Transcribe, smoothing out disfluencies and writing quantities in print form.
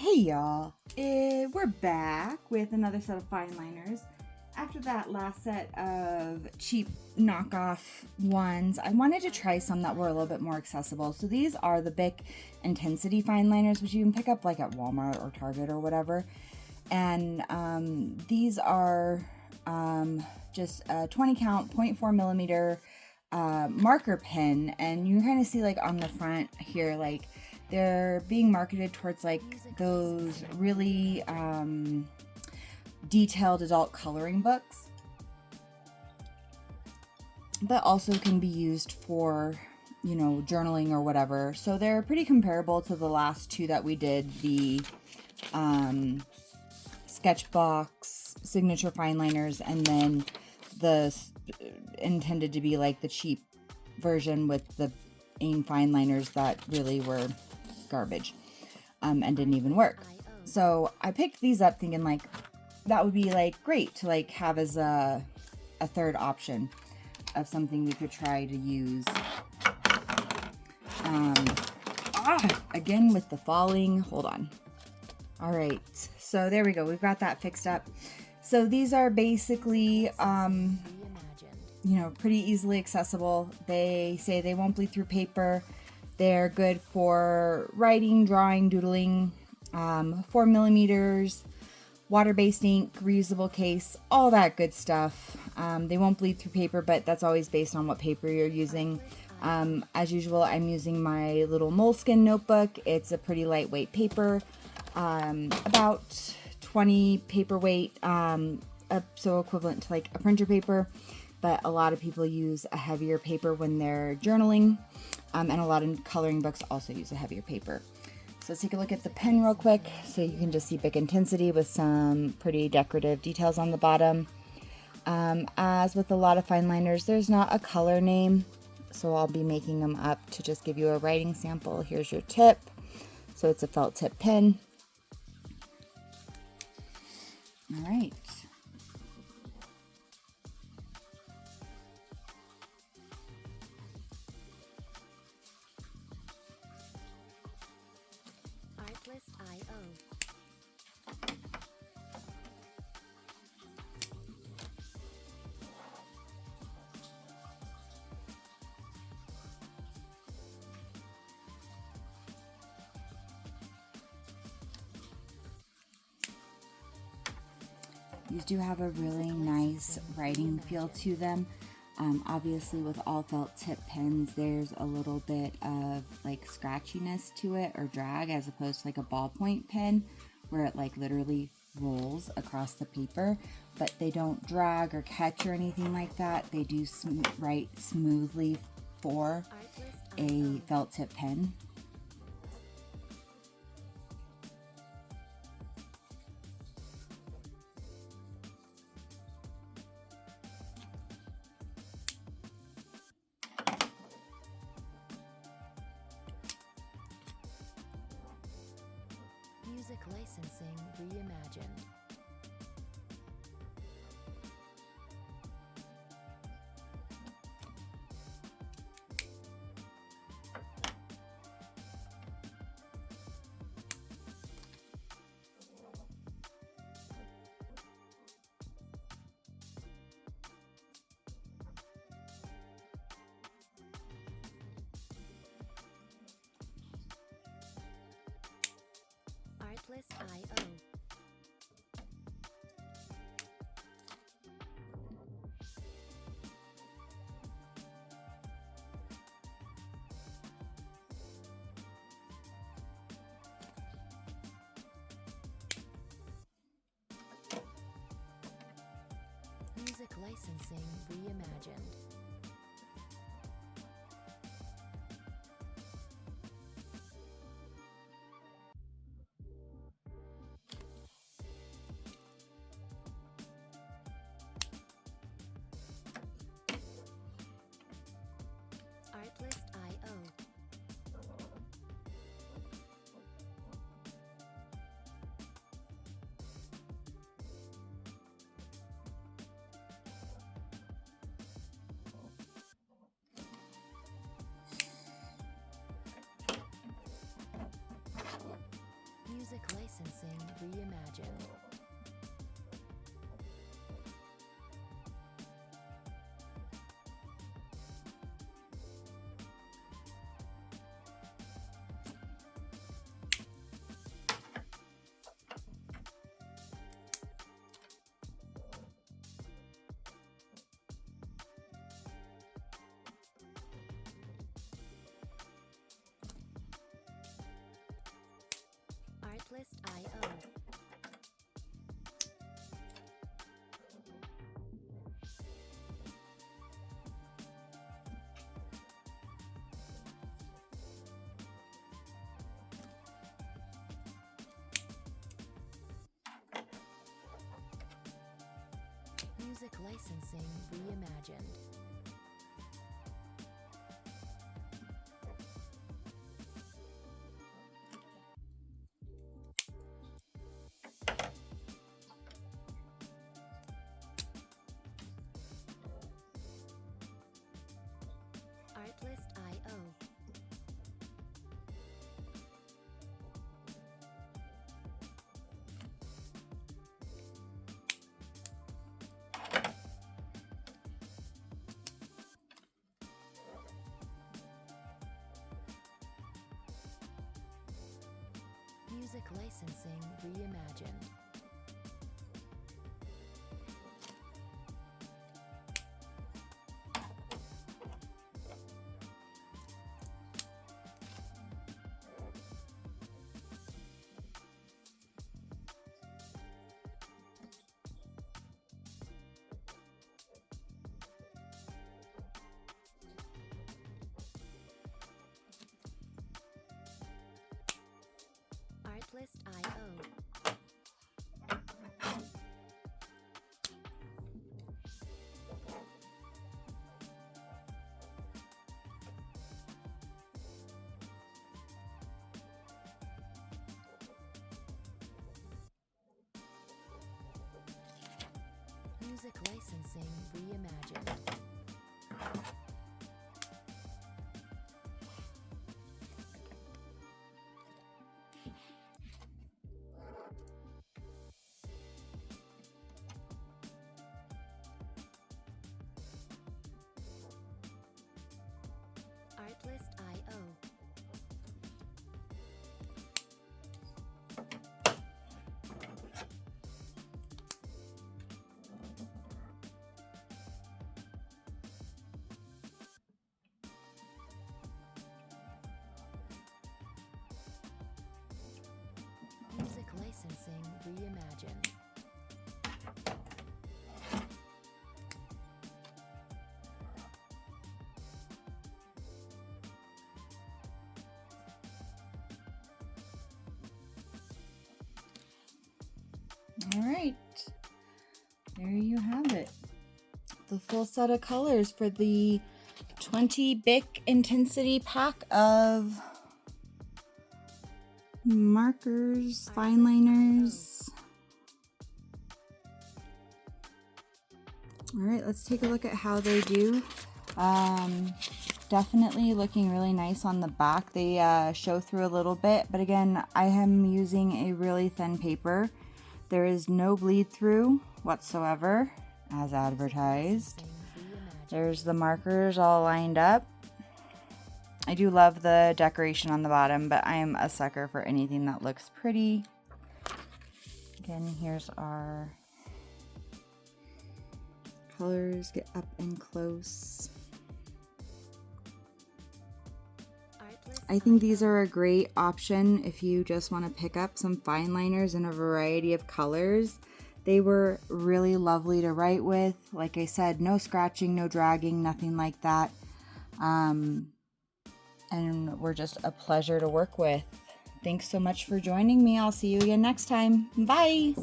Hey y'all, we're back with another set of fine liners. After that last set of cheap knockoff ones, I wanted to try some that were a little bit more accessible. So these are the Bic Intensity Fineliners, which you can pick up like at Walmart or Target or whatever. And these are just a 20 count 0.4 millimeter marker pen, and you can kind of see like on the front here, like they're being marketed towards like those really detailed adult coloring books, but also can be used for, you know, journaling or whatever. So they're pretty comparable to the last two that we did, the Sketchbox signature fine liners, and then the intended to be like the cheap version with the AIM fine liners that really were garbage and didn't even work. So I picked these up thinking like that would be like great to like have as a third option of something we could try to use. Again with the falling, hold on. All right, so there we go, we've got that fixed up. So these are basically you know, pretty easily accessible. They say they won't bleed through paper. They're good for writing, drawing, doodling, 4 millimeters, water-based ink, reusable case, all that good stuff. They won't bleed through paper, but that's always based on what paper you're using. As usual, I'm using my little moleskin notebook. It's a pretty lightweight paper, about 20 paper weight, so equivalent to like a printer paper. But a lot of people use a heavier paper when they're journaling, and a lot of coloring books also use a heavier paper. So let's take a look at the pen real quick. So you can just see Bic Intensity with some pretty decorative details on the bottom. As with a lot of fine liners, there's not a color name, so I'll be making them up to just give you a writing sample. Here's your tip. So it's a felt tip pen. All right. These do have a really nice writing feel to them. Obviously with all felt tip pens, there's a little bit of like scratchiness to it or drag, as opposed to like a ballpoint pen where it like literally rolls across the paper, but they don't drag or catch or anything like that. They do write smoothly for a felt tip pen. Music licensing reimagined. Artlist.io. Music licensing reimagined. Artlist.io. Music licensing reimagined. Artlist.io. Music licensing reimagined. Artlist.io. Music licensing reimagined. Artlist.io. Music licensing reimagined. Artlist.io. Music licensing reimagined. All right, there you have it. The full set of colors for the 20 Bic Intensity pack of markers, fine liners. All right, let's take a look at how they do. Definitely looking really nice on the back. They show through a little bit, but again, I am using a really thin paper. There is no bleed through whatsoever, as advertised. There's the markers all lined up. I do love the decoration on the bottom, but I am a sucker for anything that looks pretty. Again, here's our colors. Get up and close. I think these are a great option if you just want to pick up some fine liners in a variety of colors. They were really lovely to write with. Like I said, no scratching, no dragging, nothing like that. And were just a pleasure to work with. Thanks so much for joining me. I'll see you again next time. Bye!